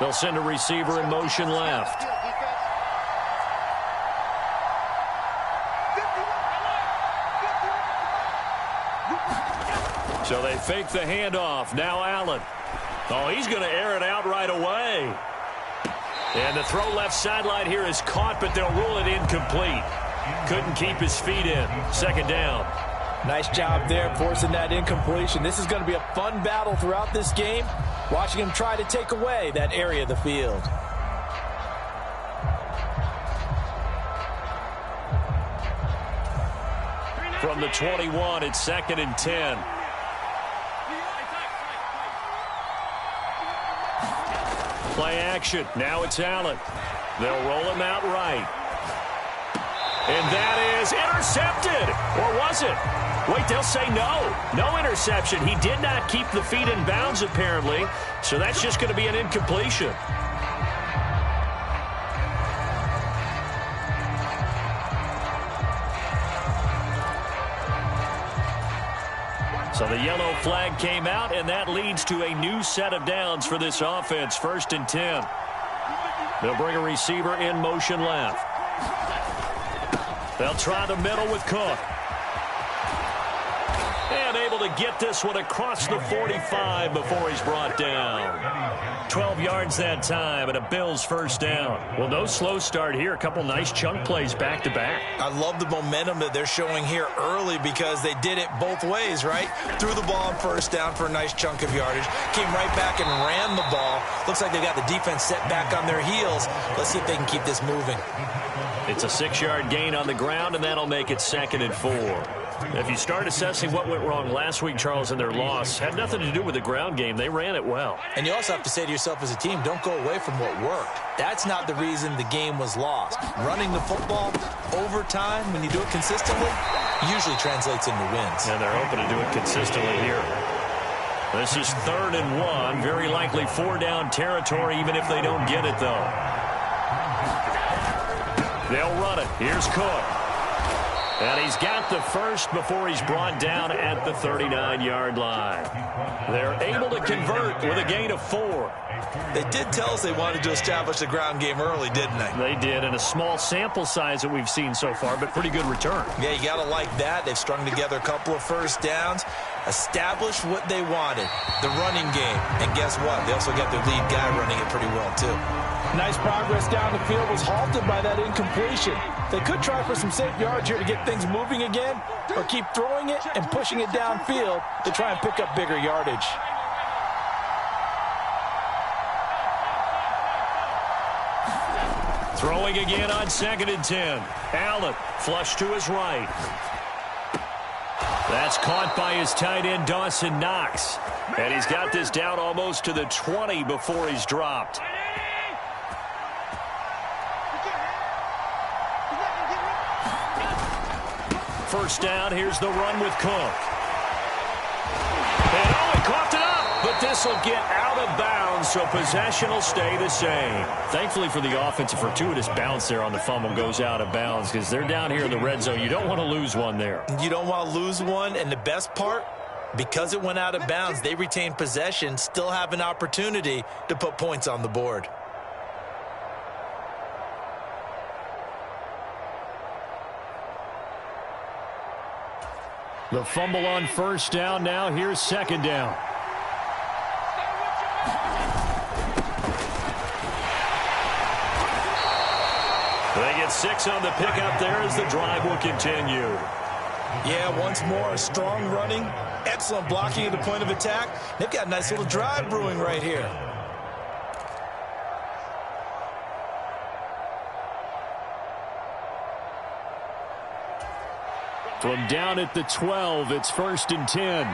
They'll send a receiver in motion left. So they fake the handoff. Now Allen. Oh, he's going to air it out right away. And the throw left sideline here is caught, but they'll rule it incomplete. Couldn't keep his feet in. Second down. Nice job there forcing that incompletion. This is going to be a fun battle throughout this game. Watching him try to take away that area of the field. From the 21, it's 2nd and 10. Play action. Now it's Allen. They'll roll him out right. And that is intercepted. Or was it? Wait, they'll say no. No interception. He did not keep the feet in bounds, apparently. So that's just going to be an incompletion. So the yellow flag came out, and that leads to a new set of downs for this offense. 1st and 10. They'll bring a receiver in motion left. They'll try the middle with Cook. And able to get this one across the 45 before he's brought down. 12 yards that time and a Bills first down. Well, no slow start here. A couple nice chunk plays back-to-back. I love the momentum that they're showing here early because they did it both ways, right? Threw the ball on first down for a nice chunk of yardage. Came right back and ran the ball. Looks like they've got the defense set back on their heels. Let's see if they can keep this moving. It's a 6-yard gain on the ground, and that'll make it 2nd and 4. If you start assessing what went wrong last week, Charles, in their loss, had nothing to do with the ground game. They ran it well. And you also have to say to yourself as a team, don't go away from what worked. That's not the reason the game was lost. Running the football over time, when you do it consistently, usually translates into wins. And they're hoping to do it consistently here. This is 3rd and 1. Very likely 4-down territory, even if they don't get it, though. They'll run it. Here's Cook. And he's got the first before he's brought down at the 39-yard line. They're able to convert with a gain of 4. They did tell us they wanted to establish the ground game early, didn't they? They did, and a small sample size that we've seen so far, but pretty good return. Yeah, you got to like that. They've strung together a couple of first downs, established what they wanted, the running game. And guess what? They also got their lead guy running it pretty well, too. Nice progress down the field was halted by that incompletion. They could try for some safe yards here to get things moving again, or keep throwing it and pushing it downfield to try and pick up bigger yardage. Throwing again on 2nd and 10. Allen, flush to his right. That's caught by his tight end, Dawson Knox. And he's got this down almost to the 20 before he's dropped. First down, here's the run with Cook. And he coughed it up, but this will get out of bounds, so possession will stay the same. Thankfully for the offense, a fortuitous bounce there on the fumble goes out of bounds because they're down here in the red zone. You don't want to lose one there. You don't want to lose one, and the best part, because it went out of bounds, they retain possession, still have an opportunity to put points on the board. The fumble on first down. Now here's 2nd down. They get 6 on the pickup there as the drive will continue. Yeah, once more, strong running, excellent blocking at the point of attack. They've got a nice little drive brewing right here. From down at the 12, it's 1st and 10.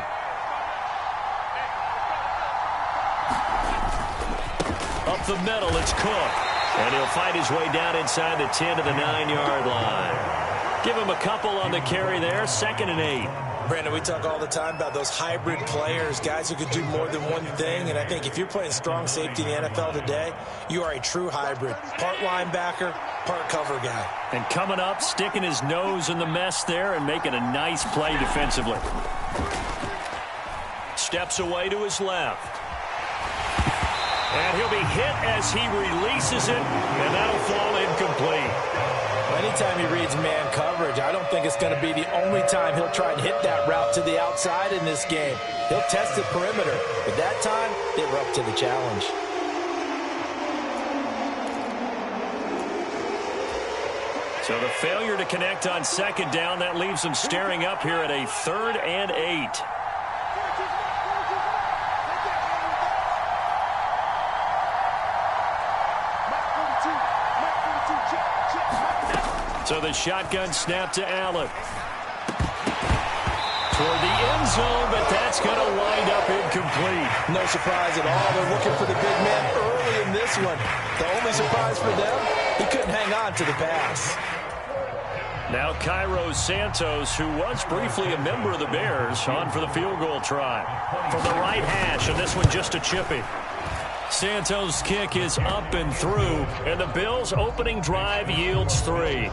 Up the middle, it's Cook. And he'll fight his way down inside the 10 to the 9-yard line. Give him a couple on the carry there, 2nd and 8. Brandon, we talk all the time about those hybrid players, guys who can do more than one thing. And I think if you're playing strong safety in the NFL today, you are a true hybrid. Part linebacker, part cover guy. And coming up, sticking his nose in the mess there and making a nice play defensively. Steps away to his left. And he'll be hit as he releases it, and that'll fall incomplete. Anytime he reads man coverage, I don't think it's going to be the only time he'll try and hit that route to the outside in this game. He'll test the perimeter, but that time, they were up to the challenge. So the failure to connect on second down, that leaves them staring up here at a 3rd and 8. So the shotgun snap to Allen. Toward the end zone, but that's going to wind up incomplete. No surprise at all. They're looking for the big man early in this one. The only surprise for them, he couldn't hang on to the pass. Now Cairo Santos, who was briefly a member of the Bears, on for the field goal try. From the right hash, and this one just a chippy. Santos' kick is up and through, and the Bills' opening drive yields 3.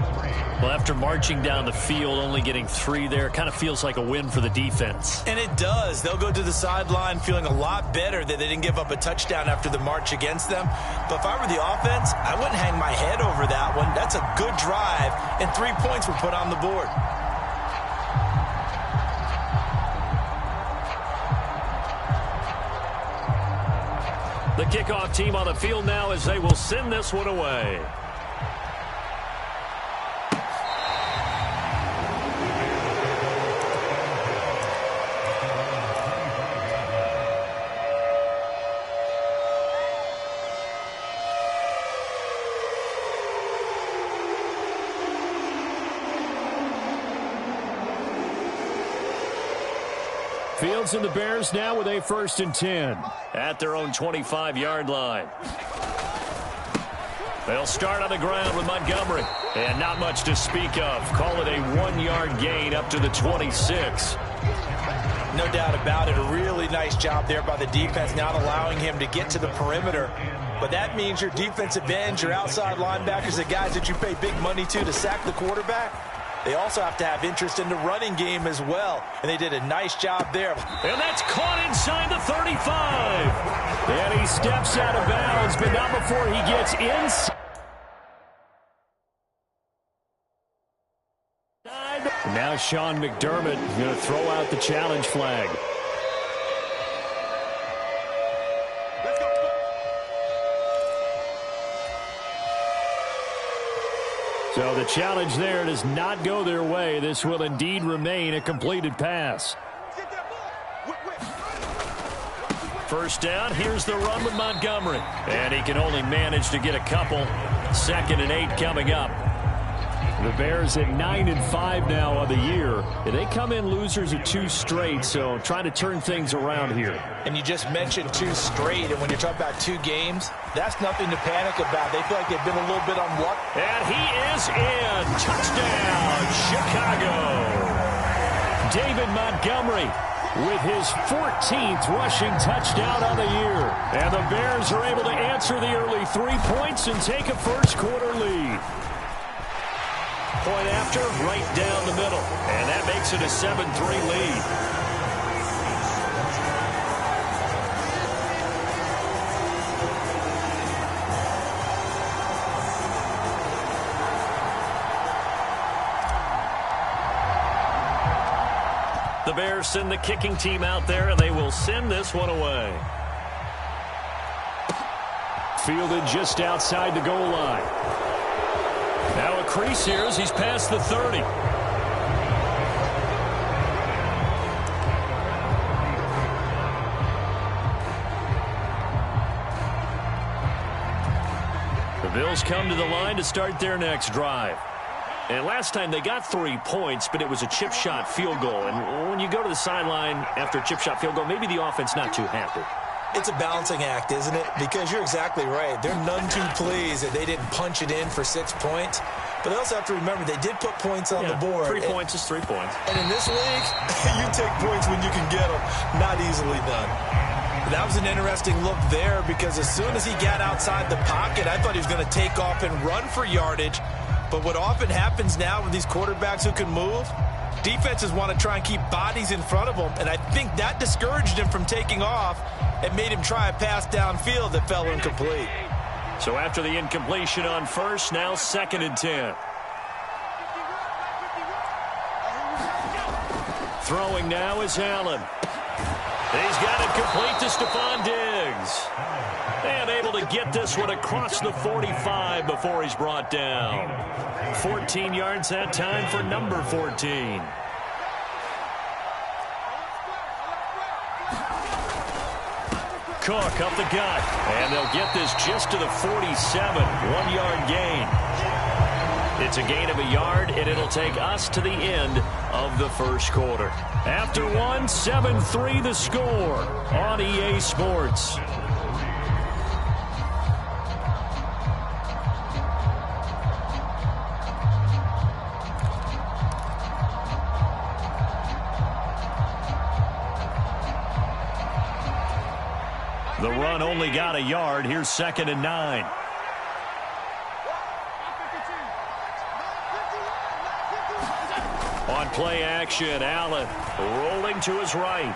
Well, after marching down the field, only getting 3 there, kind of feels like a win for the defense. And it does. They'll go to the sideline feeling a lot better that they didn't give up a touchdown after the march against them. But if I were the offense, I wouldn't hang my head over that one. That's a good drive, and 3 points were put on the board. The kickoff team on the field now as they will send this one away. Fields and the Bears now with a 1st and 10 at their own 25-yard line. They'll start on the ground with Montgomery. And not much to speak of. Call it a 1-yard gain up to the 26. No doubt about it. A really nice job there by the defense, not allowing him to get to the perimeter. But that means your defensive ends, your outside linebackers, the guys that you pay big money to sack the quarterback, they also have to have interest in the running game as well. And they did a nice job there. And that's caught inside the 35. And he steps out of bounds, but not before he gets inside. Now Sean McDermott is going to throw out the challenge flag. So the challenge there does not go their way. This will indeed remain a completed pass. First down, here's the run with Montgomery. And he can only manage to get a couple. 2nd and 8 coming up. The Bears at 9-5 now on the year. They come in losers of 2 straight, so trying to turn things around here. And you just mentioned 2 straight, and when you're talking about 2 games, that's nothing to panic about. They feel like they've been a little bit unlucky. And he is in. Touchdown, Chicago. David Montgomery with his 14th rushing touchdown on the year. And the Bears are able to answer the early 3 points and take a first-quarter lead. Point after, right down the middle. And that makes it a 7-3 lead. The Bears send the kicking team out there, and they will send this one away. Fielded just outside the goal line. Now a crease here as he's past the 30. The Bills come to the line to start their next drive. And last time they got 3 points, but it was a chip shot field goal. And when you go to the sideline after a chip shot field goal, maybe the offense not too happy. It's a balancing act, isn't it? Because you're exactly right. They're none too pleased that they didn't punch it in for 6 points. But they also have to remember they did put points on the board. 3 points is 3 points. And in this league, you take points when you can get them. Not easily done. That was an interesting look there because as soon as he got outside the pocket, I thought he was going to take off and run for yardage. But what often happens now with these quarterbacks who can move, defenses want to try and keep bodies in front of them, and I think that discouraged him from taking off and made him try a pass downfield that fell incomplete. So after the incompletion on first, now 2nd and 10. Throwing now is Allen. He's got it complete to Stephon Diggs. And able to get this one across the 45 before he's brought down. 14 yards that time for number 14. Cook up the gut. And they'll get this just to the 47. 1-yard gain. It's a gain of a yard, and it'll take us to the end of the first quarter. After one, 7-3 the score on EA Sports. The run only got a yard. Here's 2nd and 9. On play action, Allen rolling to his right.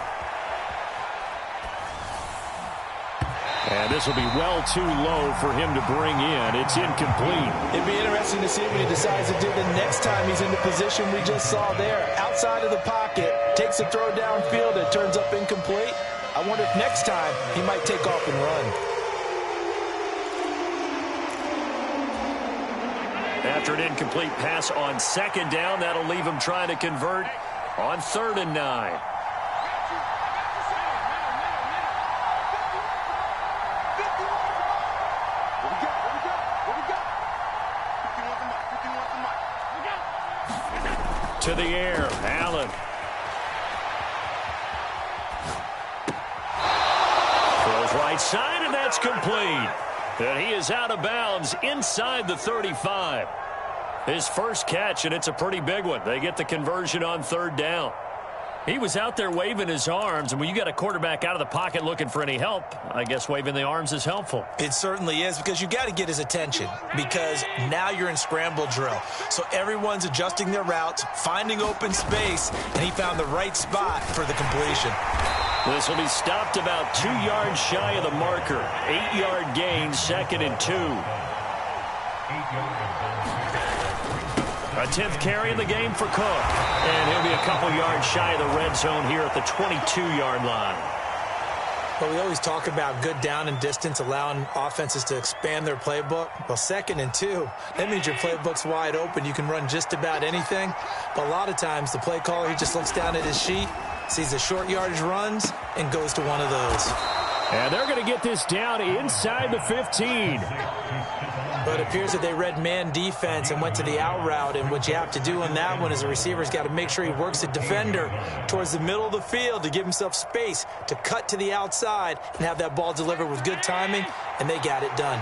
And this will be well too low for him to bring in. It's incomplete. It'd be interesting to see what he decides to do the next time he's in the position we just saw there. Outside of the pocket, takes a throw downfield, it turns up incomplete. I wonder if next time he might take off and run. After an incomplete pass on 2nd down, that'll leave him trying to convert on 3rd and 9. To the air, Allen. Throws right side, and that's complete. And he is out of bounds inside the 35. His first catch, and it's a pretty big one. They get the conversion on 3rd down. He was out there waving his arms, and when you got a quarterback out of the pocket looking for any help, I guess waving the arms is helpful. It certainly is, because you got to get his attention, because now you're in scramble drill. So everyone's adjusting their routes, finding open space, and he found the right spot for the completion. This will be stopped about 2 yards shy of the marker. 8-yard gain, 2nd and 2. A 10th carry in the game for Cook. And he'll be a couple yards shy of the red zone here at the 22-yard line. Well, we always talk about good down and distance, allowing offenses to expand their playbook. Well, 2nd and 2, that means your playbook's wide open. You can run just about anything. But a lot of times, the play caller, he just looks down at his sheet, sees the short yardage runs, and goes to one of those. And they're going to get this down inside the 15. But it appears that they read man defense and went to the out route. And what you have to do on that one is a receiver's got to make sure he works the defender towards the middle of the field to give himself space to cut to the outside and have that ball delivered with good timing, and they got it done.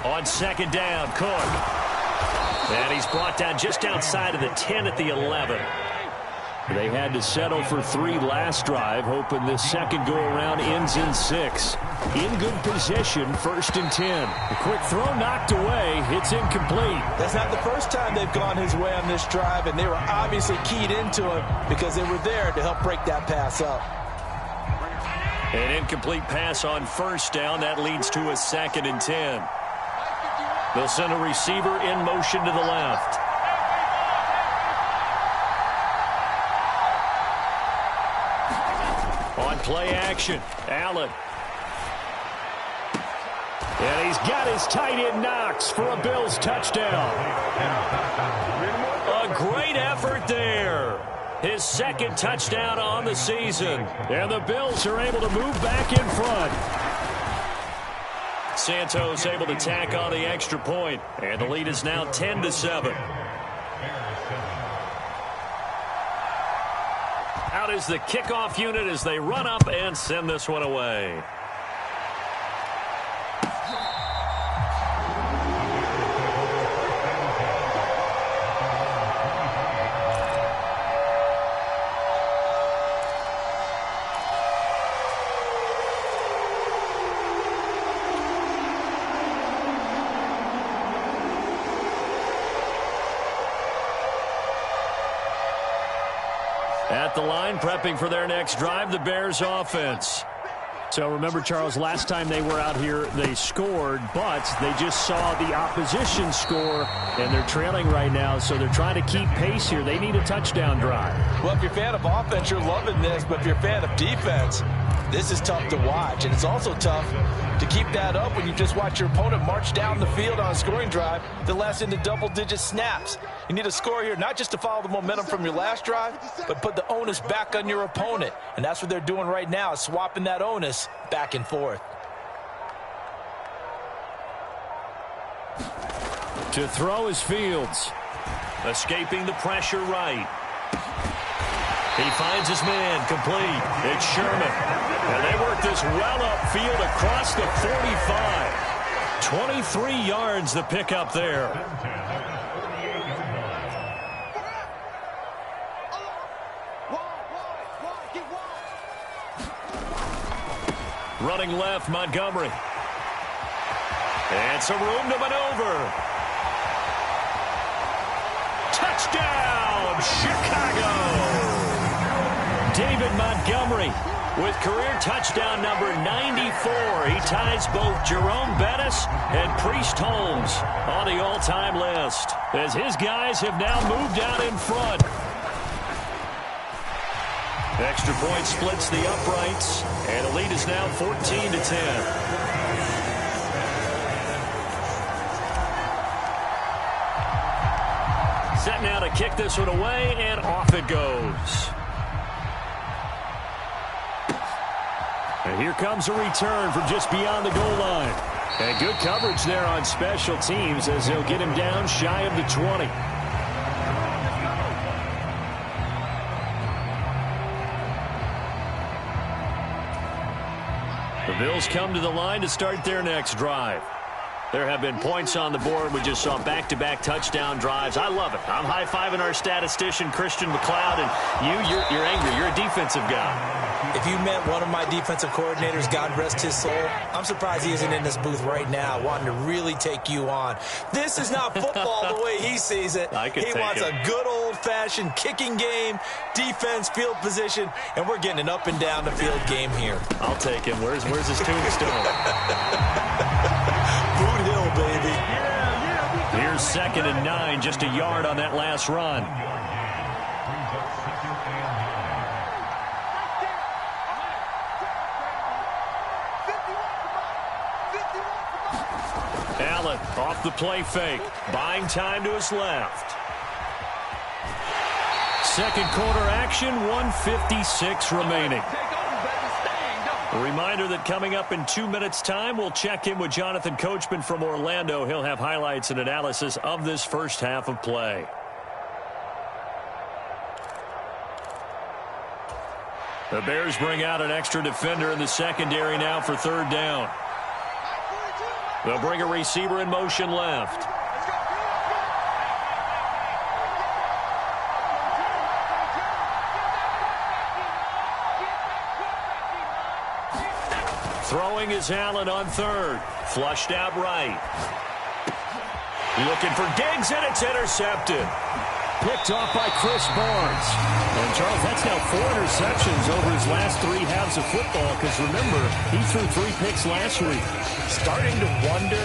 On 2nd down, Cook. And he's brought down just outside of the 10 at the 11. They had to settle for 3 last drive, hoping this second go-around ends in 6. In good position, 1st and 10. A quick throw knocked away. It's incomplete. That's not the first time they've gone his way on this drive, and they were obviously keyed into him because they were there to help break that pass up. An incomplete pass on 1st down. That leads to a 2nd and 10. They'll send a receiver in motion to the left. On play action, Allen. And he's got his tight end Knox for a Bills touchdown. A great effort there. His 2nd touchdown on the season. And the Bills are able to move back in front. Santos able to tack on the extra point, and the lead is now 10-7. Out is the kickoff unit as they run up and send this one away. At the line, prepping for their next drive, the Bears offense. So remember, Charles, last time they were out here, they scored, but they just saw the opposition score, and they're trailing right now, so they're trying to keep pace here. They need a touchdown drive. Well, if you're a fan of offense, you're loving this, but if you're a fan of defense, this is tough to watch, and it's also tough to keep that up when you just watch your opponent march down the field on a scoring drive that lasts into double-digit snaps. You need a score here, not just to follow the momentum from your last drive, but put the onus back on your opponent, and that's what they're doing right now, swapping that onus back and forth. To throw is Fields. Escaping the pressure right. He finds his man complete. It's Sherman. And they work this well upfield across the 45. 23 yards the pickup there. Running left, Montgomery. And some room to maneuver. Touchdown, Chicago! David Montgomery with career touchdown number 94. He ties both Jerome Bettis and Priest Holmes on the all-time list, as his guys have now moved out in front. Extra point splits the uprights, and the lead is now 14-10. Set now to kick this one away, and off it goes. And here comes a return from just beyond the goal line. And good coverage there on special teams as they'll get him down shy of the 20. The Bills come to the line to start their next drive. There have been points on the board. We just saw back-to-back touchdown drives. I love it. I'm high-fiving our statistician, Christian McLeod, and you're angry. You're a defensive guy. If you met one of my defensive coordinators, God rest his soul, I'm surprised he isn't in this booth right now wanting to really take you on. This is not football the way he sees it. He wants a good old-fashioned kicking game, defense, field position, and we're getting an up-and-down-the-field game here. I'll take him. Where's his tombstone? Boot Hill, baby. Here's 2nd and 9, just a yard on that last run. Allen off the play fake, buying time to his left. Second quarter action, 1:56 remaining. A reminder that coming up in 2 minutes' time, we'll check in with Jonathan Coachman from Orlando. He'll have highlights and analysis of this first half of play. The Bears bring out an extra defender in the secondary now for 3rd down. They'll bring a receiver in motion left. Throwing is Allen on 3rd. Flushed out right. Looking for Diggs, and it's intercepted. Picked off by Chris Barnes. And, Charles, that's now 4 interceptions over his last 3 halves of football, because, remember, he threw 3 picks last week. Starting to wonder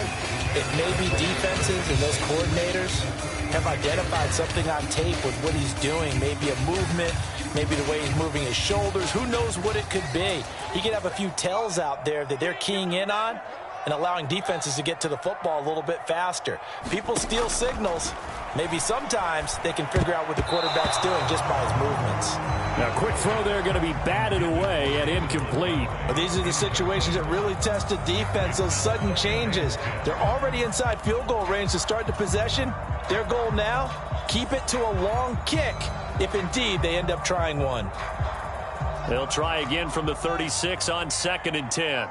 if maybe defenses and those coordinators have identified something on tape with what he's doing, maybe a movement, maybe the way he's moving his shoulders. Who knows what it could be? He could have a few tells out there that they're keying in on and allowing defenses to get to the football a little bit faster. People steal signals. Maybe sometimes they can figure out what the quarterback's doing just by his movements. Now, quick throw there going to be batted away and incomplete. But these are the situations that really test the defense, those sudden changes. They're already inside field goal range to start the possession. Their goal now, keep it to a long kick if indeed they end up trying one. They'll try again from the 36 on 2nd and 10.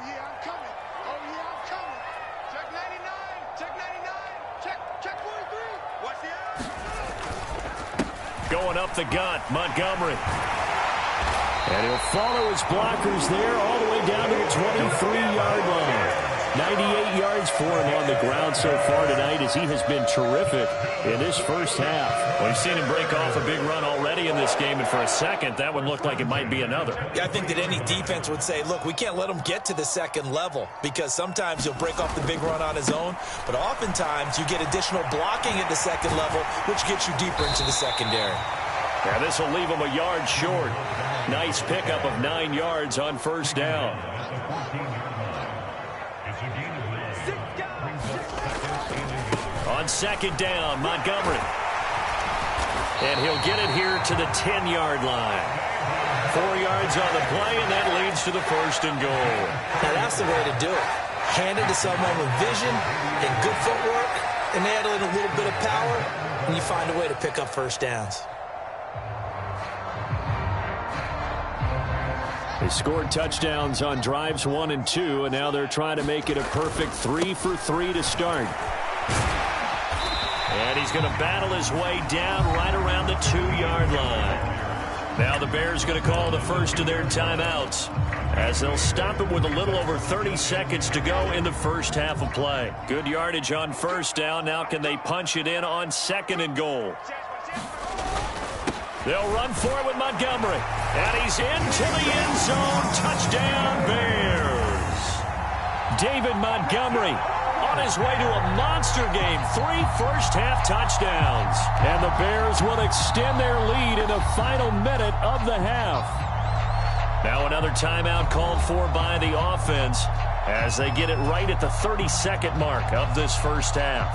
Going up the gut, Montgomery. And he'll follow his blockers there all the way down to the 23-yard line. 98 yards for him on the ground so far tonight as he has been terrific in this first half. We've seen him break off a big run already in this game, and for a second, that one looked like it might be another. Yeah, I think that any defense would say, look, we can't let him get to the second level because sometimes he'll break off the big run on his own, but oftentimes you get additional blocking at the second level, which gets you deeper into the secondary. Yeah, this will leave him a yard short. Nice pickup of 9 yards on first down. On second down, Montgomery. And he'll get it here to the 10-yard line. 4 yards on the play, and that leads to the first and goal. Now, that's the way to do it. Hand it to someone with vision and good footwork, and add in a little bit of power, and you find a way to pick up first downs. They scored touchdowns on drives 1 and 2, and now they're trying to make it a perfect 3 for 3 to start. And he's going to battle his way down right around the 2-yard line. Now the Bears going to call the first of their timeouts as they'll stop it with a little over 30 seconds to go in the first half of play. Good yardage on first down. Now can they punch it in on second and goal? They'll run for it with Montgomery. And he's into the end zone. Touchdown, Bears. David Montgomery on his way to a monster game. 3 first-half touchdowns. And the Bears will extend their lead in the final minute of the half. Now another timeout called for by the offense as they get it right at the 30-second mark of this first half.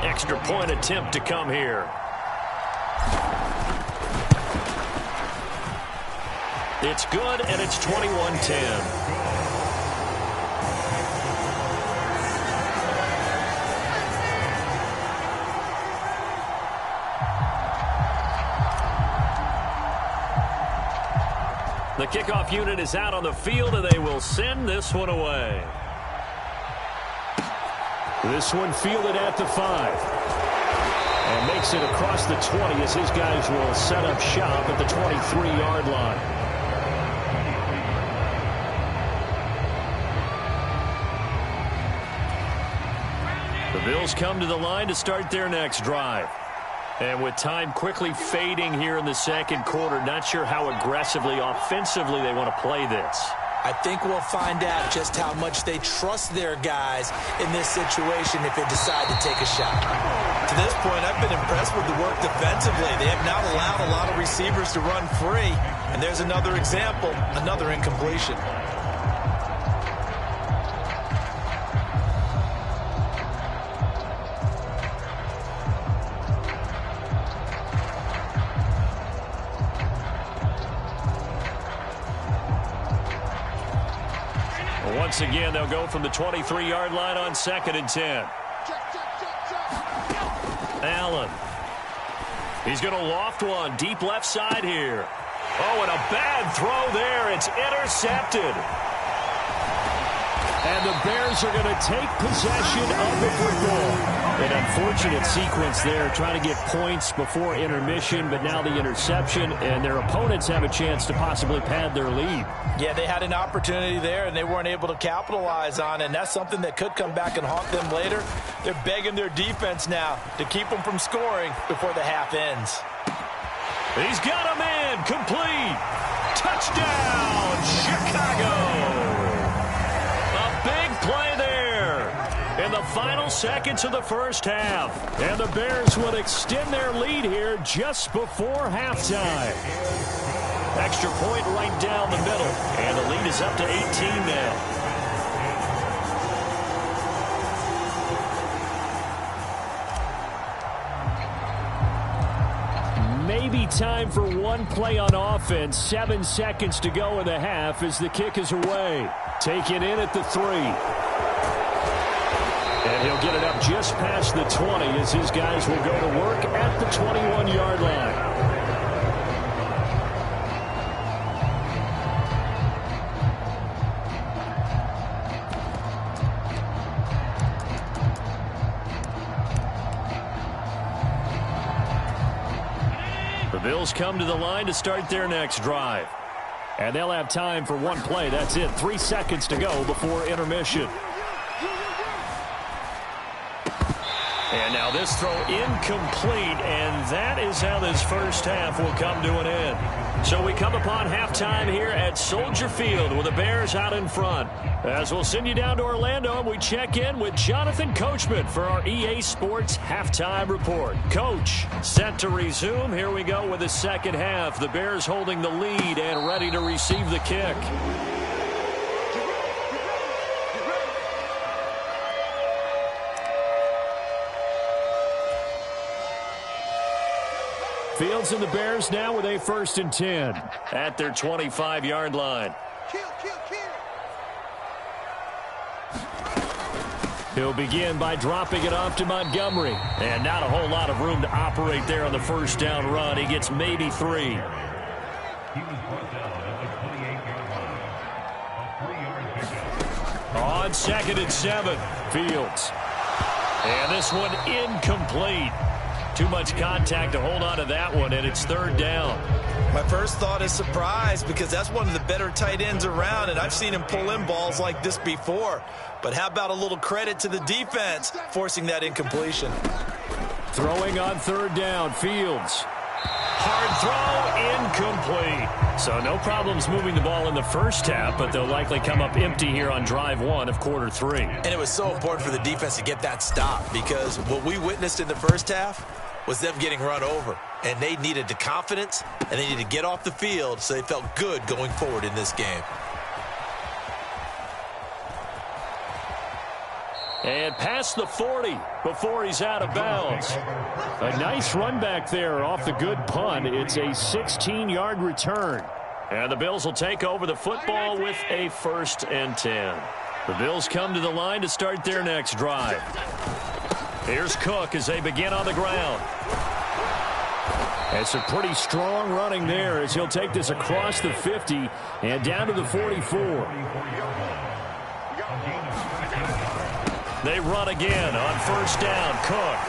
Extra point attempt to come here. It's good, and it's 21-10. The kickoff unit is out on the field, and they will send this one away. This one fielded at the 5. And makes it across the 20 as his guys will set up shop at the 23-yard line. The Bills come to the line to start their next drive. And with time quickly fading here in the second quarter, not sure how aggressively, offensively they want to play this. I think we'll find out just how much they trust their guys in this situation if they decide to take a shot. To this point, I've been impressed with the work defensively. They have not allowed a lot of receivers to run free. And there's another example, another incompletion. Once again, they'll go from the 23-yard line on second and 10. Allen. He's going to loft one deep left side here. Oh, and a bad throw there. It's intercepted. And the Bears are going to take possession of the football. An unfortunate sequence there, trying to get points before intermission, but now the interception, and their opponents have a chance to possibly pad their lead. Yeah, they had an opportunity there, and they weren't able to capitalize on it, and that's something that could come back and haunt them later. They're begging their defense now to keep them from scoring before the half ends. He's got a man, complete. Touchdown, Chicago. Big play there in the final seconds of the first half. And the Bears will extend their lead here just before halftime. Extra point right down the middle. And the lead is up to 18 now. Maybe time for one play on offense. 7 seconds to go in the half as the kick is away. Taken in at the 3. And he'll get it up just past the 20 as his guys will go to work at the 21-yard line. The Bills come to the line to start their next drive. And they'll have time for one play. That's it. 3 seconds to go before intermission. And now this throw incomplete, and that is how this first half will come to an end. So we come upon halftime here at Soldier Field with the Bears out in front. As we'll send you down to Orlando, and we check in with Jonathan Coachman for our EA Sports Halftime Report. Coach, set to resume. Here we go with the second half. The Bears holding the lead and ready to receive the kick. Fields and the Bears now with a 1st and 10 at their 25-yard line. He'll begin by dropping it off to Montgomery. And not a whole lot of room to operate there on the first down run. He gets maybe 3. On 2nd and 7, Fields. And this one incomplete. Too much contact to hold on to that one, and it's 3rd down. My first thought is surprise, because that's one of the better tight ends around, and I've seen him pull in balls like this before. But how about a little credit to the defense forcing that incompletion? Throwing on 3rd down, Fields. Hard throw, incomplete. So no problems moving the ball in the first half, but they'll likely come up empty here on drive 1 of quarter 3. And it was so important for the defense to get that stop, because what we witnessed in the first half was them getting run over. And they needed the confidence, and they needed to get off the field so they felt good going forward in this game. And past the 40 before he's out of bounds. A nice run back there off the good punt. It's a 16-yard return. And the Bills will take over the football with a 1st and 10. The Bills come to the line to start their next drive. Here's Cook as they begin on the ground. It's a pretty strong running there as he'll take this across the 50 and down to the 44. They run again on 1st down. Cook.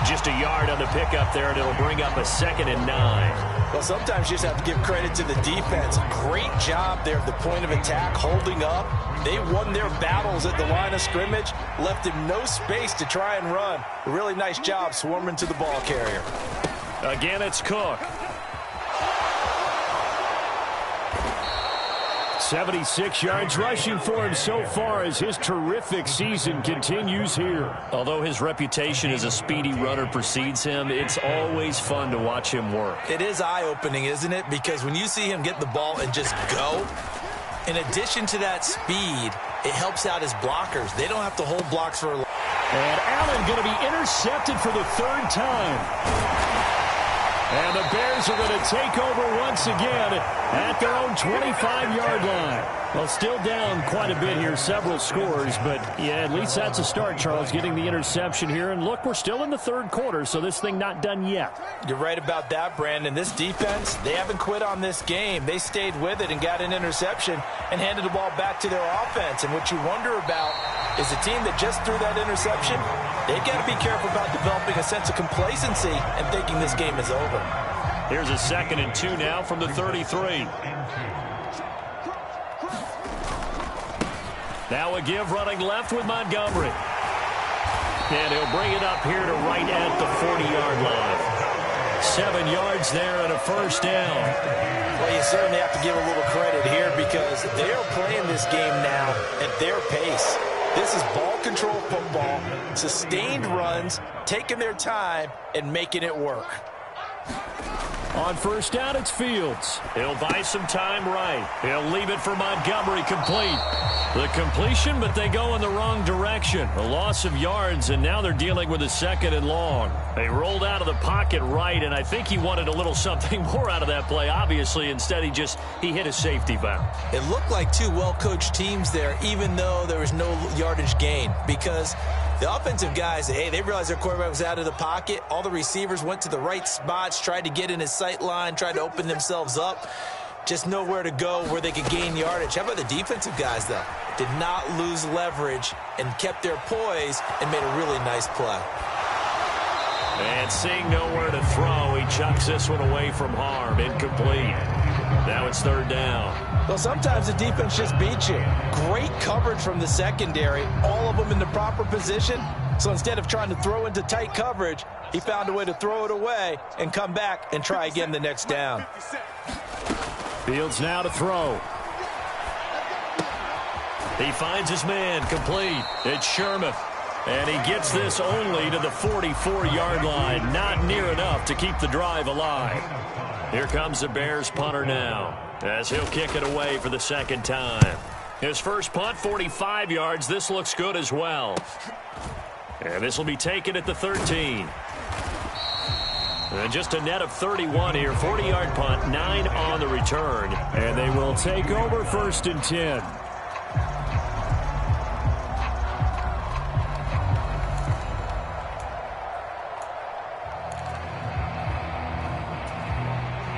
Just a yard on the pickup there, and it'll bring up a 2nd and 9. Well, sometimes you just have to give credit to the defense. Great job there at the point of attack, holding up. They won their battles at the line of scrimmage, left him no space to try and run. A really nice job swarming to the ball carrier. Again, it's Cook. 76 yards rushing for him so far as his terrific season continues here. Although his reputation as a speedy runner precedes him, it's always fun to watch him work. It is eye-opening, isn't it? Because when you see him get the ball and just go, in addition to that speed, it helps out his blockers. They don't have to hold blocks for a long time. And Allen going to be intercepted for the 3rd time. And the Bears are going to take over once again at their own 25-yard line. Well, still down quite a bit here, several scores, but yeah, at least that's a start, Charles, getting the interception here. And look, we're still in the 3rd quarter, so this thing not done yet. You're right about that, Brandon. This defense, they haven't quit on this game. They stayed with it and got an interception and handed the ball back to their offense. And what you wonder about is a team that just threw that interception, they've got to be careful about developing a sense of complacency and thinking this game is over. Here's a 2nd and 2 now from the 33. Now a give running left with Montgomery. And he'll bring it up here to right at the 40-yard line. 7 yards there and a 1st down. Well, you certainly have to give a little credit here because they are playing this game now at their pace. This is ball control football, sustained runs, taking their time and making it work. On 1st down, it's Fields. He'll buy some time right. He'll leave it for Montgomery complete. The completion, but they go in the wrong direction. A loss of yards, and now they're dealing with a 2nd and long. They rolled out of the pocket right, and I think he wanted a little something more out of that play, obviously. Instead, he hit a safety valve. It looked like 2 well-coached teams there, even though there was no yardage gain, because the offensive guys, hey, they realized their quarterback was out of the pocket. All the receivers went to the right spots, tried to get in his sight line, tried to open themselves up. Just nowhere to go where they could gain yardage. How about the defensive guys, though? Did not lose leverage and kept their poise and made a really nice play. And seeing nowhere to throw, he chucks this one away from harm. Incomplete. Now it's 3rd down. Well, sometimes the defense just beats you. Great coverage from the secondary. All of them in the proper position. So instead of trying to throw into tight coverage, he found a way to throw it away and come back and try again the next down. Fields now to throw. He finds his man complete. It's Sherman. And he gets this only to the 44-yard line. Not near enough to keep the drive alive. Here comes the Bears punter now, as he'll kick it away for the second time. His first punt, 45 yards. This looks good as well. And this will be taken at the 13. And just a net of 31 here. 40-yard punt, 9 on the return. And they will take over 1st and 10.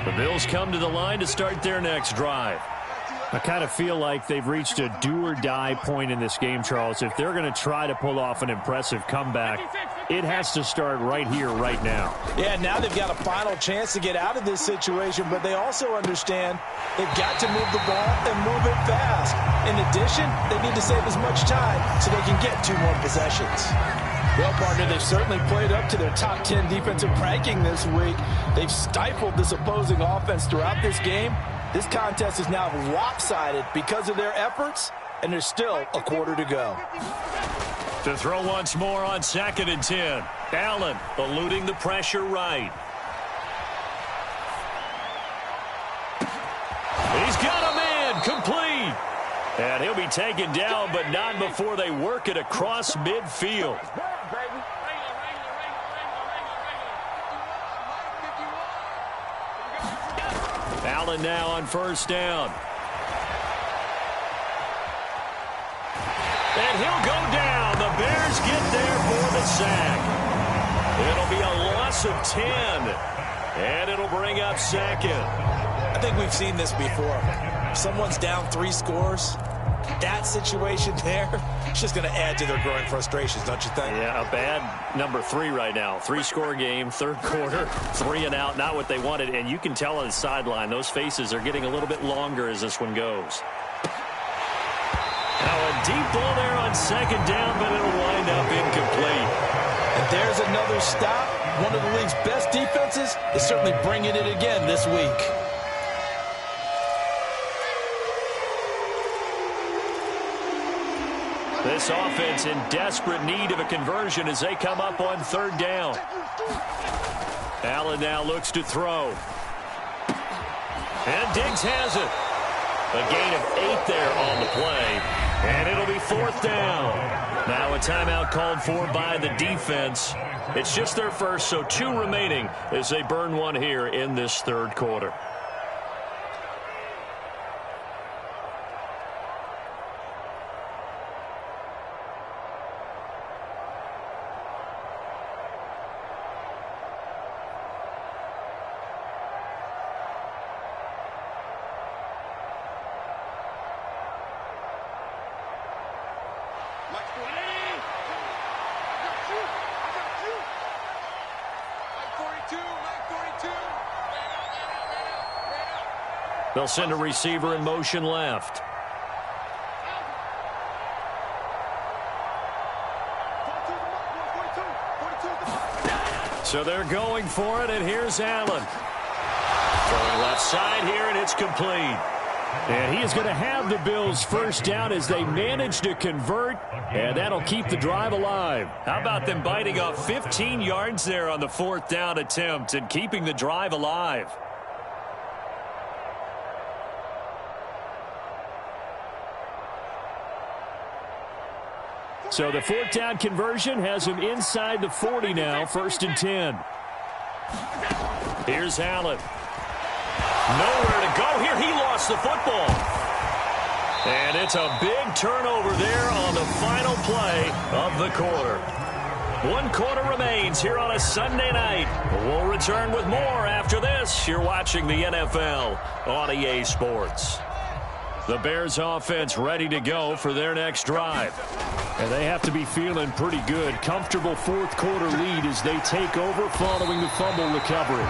The Bills come to the line to start their next drive. I kind of feel like they've reached a do-or-die point in this game, Charles. If they're going to try to pull off an impressive comeback, it has to start right here, right now. Yeah, now they've got a final chance to get out of this situation, but they also understand they've got to move the ball and move it fast. In addition, they need to save as much time so they can get 2 more possessions. Well, partner, they've certainly played up to their top 10 defensive ranking this week. They've stifled this opposing offense throughout this game. This contest is now lopsided because of their efforts, and there's still a quarter to go. To throw once more on 2nd and 10. Allen eluding the pressure right. He's got a man complete. And he'll be taken down, but not before they work it across midfield. Allen now on 1st down. And he'll go down. The Bears get there for the sack. It'll be a loss of 10. And it'll bring up 2nd. I think we've seen this before. Someone's down 3 scores. That situation there, it's just going to add to their growing frustrations, don't you think? Yeah, a bad number 3 right now. 3-score game, 3rd quarter, 3 and out, not what they wanted. And you can tell on the sideline, those faces are getting a little bit longer as this one goes. Now a deep ball there on 2nd down, but it'll wind up incomplete. And there's another stop. One of the league's best defenses is certainly bringing it again this week. This offense in desperate need of a conversion as they come up on 3rd down. Allen now looks to throw. And Diggs has it. A gain of 8 there on the play. And it'll be 4th down. Now a timeout called for by the defense. It's just their first, so 2 remaining as they burn one here in this 3rd quarter. They'll send a receiver in motion left. So they're going for it, and here's Allen. Throwing left side here, and it's complete. And he is going to have the Bills' 1st down as they manage to convert, and that'll keep the drive alive. How about them biting off 15 yards there on the 4th down attempt and keeping the drive alive? So the 4th down conversion has him inside the 40 now, 1st and 10. Here's Allen. Nowhere to go here. He lost the football. And it's a big turnover there on the final play of the quarter. 1 quarter remains here on a Sunday night. We'll return with more after this. You're watching the NFL on EA Sports. The Bears offense ready to go for their next drive. And they have to be feeling pretty good. Comfortable 4th quarter lead as they take over following the fumble recovery.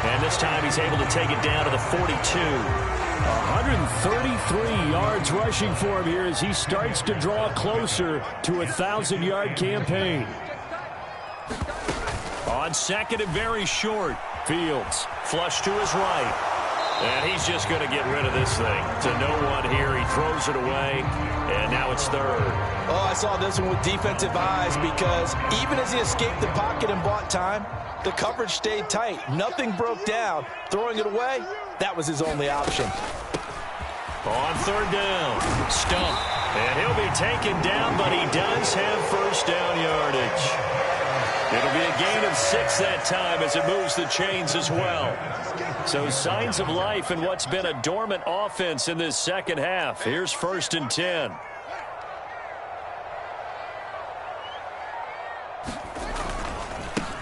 And this time he's able to take it down to the 42. 133 yards rushing for him here as he starts to draw closer to a 1,000-yard campaign. On second and very short, Fields flush to his right. And he's just going to get rid of this thing to no one here. He throws it away, and now it's third. Oh, I saw this one with defensive eyes because even as he escaped the pocket and bought time, the coverage stayed tight. Nothing broke down. Throwing it away, that was his only option. On third down, Stump. And he'll be taken down, but he does have first down yardage. It'll be a gain of 6 that time as it moves the chains as well. So signs of life in what's been a dormant offense in this second half. Here's 1st and 10.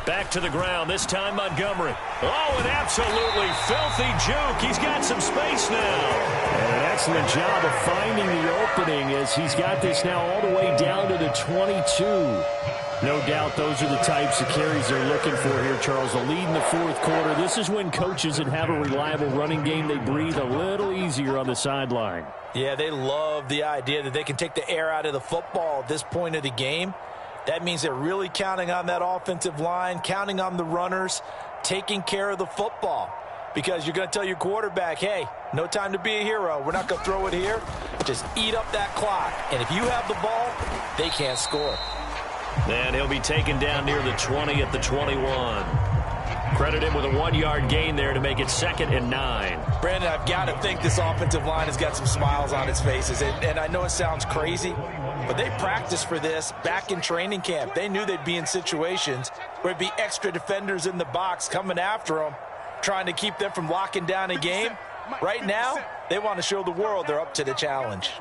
Back to the ground, this time Montgomery. Oh, an absolutely filthy juke. He's got some space now. And an excellent job of finding the opening as he's got this now all the way down to the 22. No doubt those are the types of carries they're looking for here, Charles. A lead in the fourth quarter. This is when coaches that have a reliable running game, they breathe a little easier on the sideline. Yeah, they love the idea that they can take the air out of the football at this point of the game. That means they're really counting on that offensive line, counting on the runners, taking care of the football. Because you're going to tell your quarterback, hey, no time to be a hero. We're not going to throw it here. Just eat up that clock. And if you have the ball, they can't score. And he'll be taken down near the 20 at the 21. Credit him with a 1-yard gain there to make it 2nd and 9. Brandon, I've got to think this offensive line has got some smiles on its faces. And I know it sounds crazy, but they practiced for this back in training camp. They knew they'd be in situations where it'd be extra defenders in the box coming after them, trying to keep them from locking down a game. Right now, they want to show the world they're up to the challenge.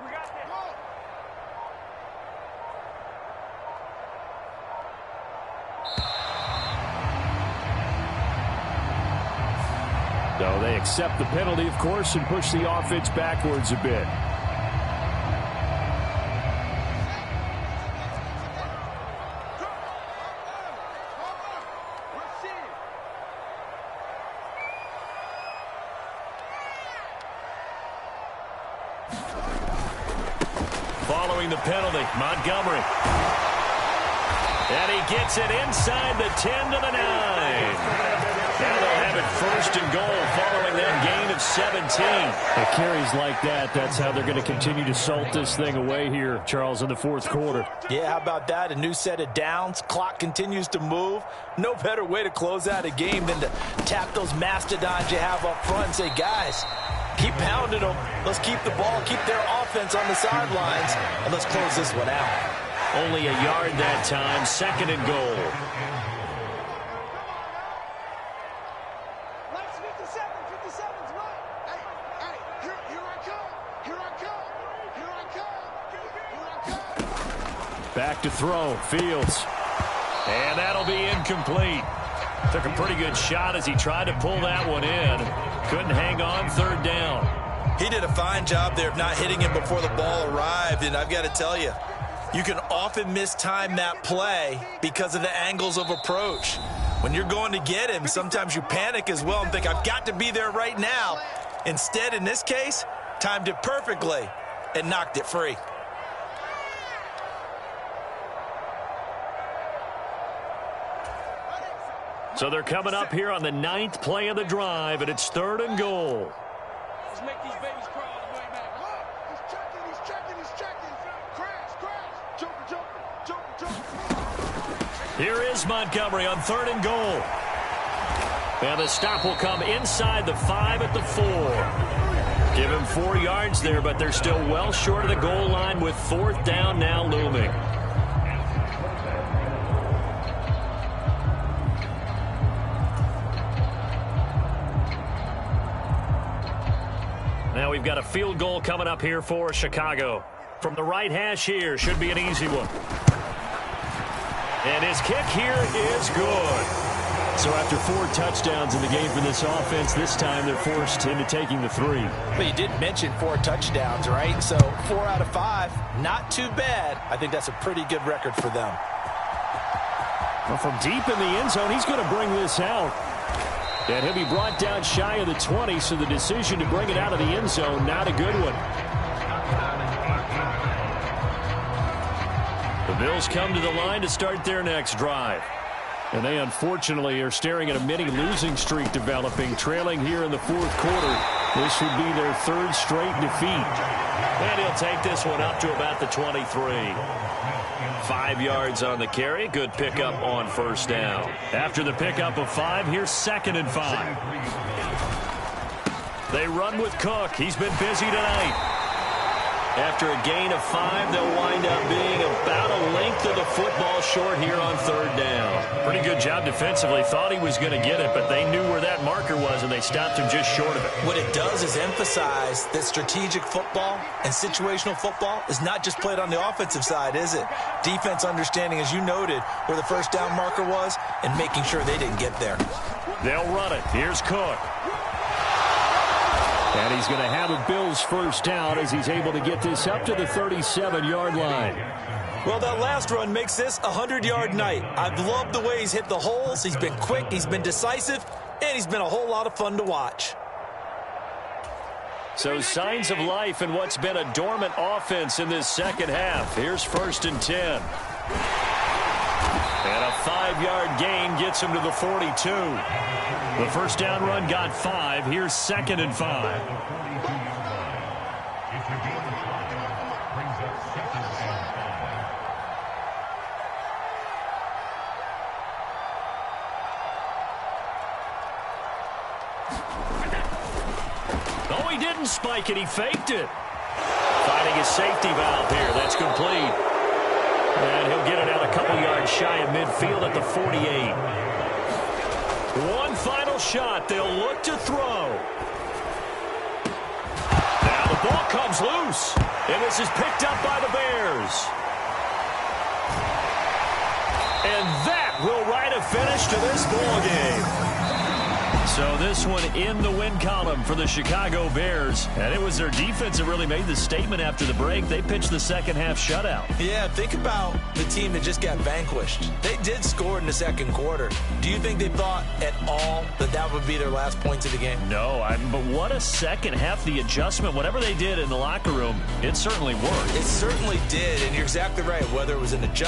So they accept the penalty, of course, and push the offense backwards a bit. Following the penalty, Montgomery. And he gets it inside the 10 to the 9. Now they'll have it 1st and goal following that gain of 17. It carries like that. That's how they're going to continue to salt this thing away here, Charles, in the fourth quarter. Yeah, how about that? A new set of downs. Clock continues to move. No better way to close out a game than to tap those mastodons you have up front and say, guys, keep pounding them. Let's keep the ball, keep their offense on the sidelines, and let's close this one out. Only a yard that time, 2nd and goal. Back to throw, Fields. And that'll be incomplete. Took a pretty good shot as he tried to pull that one in. Couldn't hang on 3rd down. He did a fine job there of not hitting him before the ball arrived, and I've got to tell you, you can often mistime that play because of the angles of approach. When you're going to get him, sometimes you panic as well and think, I've got to be there right now. Instead, in this case, timed it perfectly and knocked it free. So they're coming up here on the 9th play of the drive, and it's 3rd and goal. Let's make these babies crawl all the way back. He's checking. Crash. Joker. Here is Montgomery on 3rd and goal. And the stop will come inside the 5 at the 4. Give him 4 yards there, but they're still well short of the goal line with 4th down now looming. Now we've got a field goal coming up here for Chicago. From the right hash here, should be an easy one. And his kick here is good. So after 4 touchdowns in the game for this offense, this time they're forced into taking the 3. But you did mention 4 touchdowns, right? So 4 out of 5, not too bad. I think that's a pretty good record for them. Well, from deep in the end zone, he's going to bring this out. And he'll be brought down shy of the 20, so the decision to bring it out of the end zone, not a good one. The Bills come to the line to start their next drive. And they unfortunately are staring at a mini losing streak developing, trailing here in the fourth quarter. This would be their third straight defeat. And he'll take this one up to about the 23. 5 yards on the carry. Good pickup on first down. After the pickup of 5, here's 2nd and 5. They run with Cook. He's been busy tonight. After a gain of 5, they'll wind up being about a length of the football short here on third down. Pretty good job defensively. Thought he was going to get it, but they knew where that marker was, and they stopped him just short of it. What it does is emphasize that strategic football and situational football is not just played on the offensive side, is it? Defense understanding, as you noted, where the first down marker was and making sure they didn't get there. They'll run it. Here's Cook. And he's going to have a Bills first down as he's able to get this up to the 37-yard line. Well, that last run makes this a 100-yard night. I've loved the way he's hit the holes. He's been quick, he's been decisive, and he's been a whole lot of fun to watch. So signs of life in what's been a dormant offense in this second half. Here's 1st and 10. And a 5-yard gain gets him to the 42. The first down run got 5. Here's 2nd and 5. Oh, he didn't spike it. He faked it. Finding his safety valve here. That's complete. And he'll get it out a couple yards shy of midfield at the 48. One final shot. They'll look to throw. Now the ball comes loose. And this is picked up by the Bears. And that will write a finish to this ball game. So this one in the win column for the Chicago Bears. And it was their defense that really made the statement after the break. They pitched the second half shutout. Yeah, think about the team that just got vanquished. They did score in the second quarter. Do you think they thought at all that that would be their last points of the game? No, but what a second half. The adjustment, whatever they did in the locker room, it certainly worked. It certainly did, and you're exactly right. Whether it was an adjustment,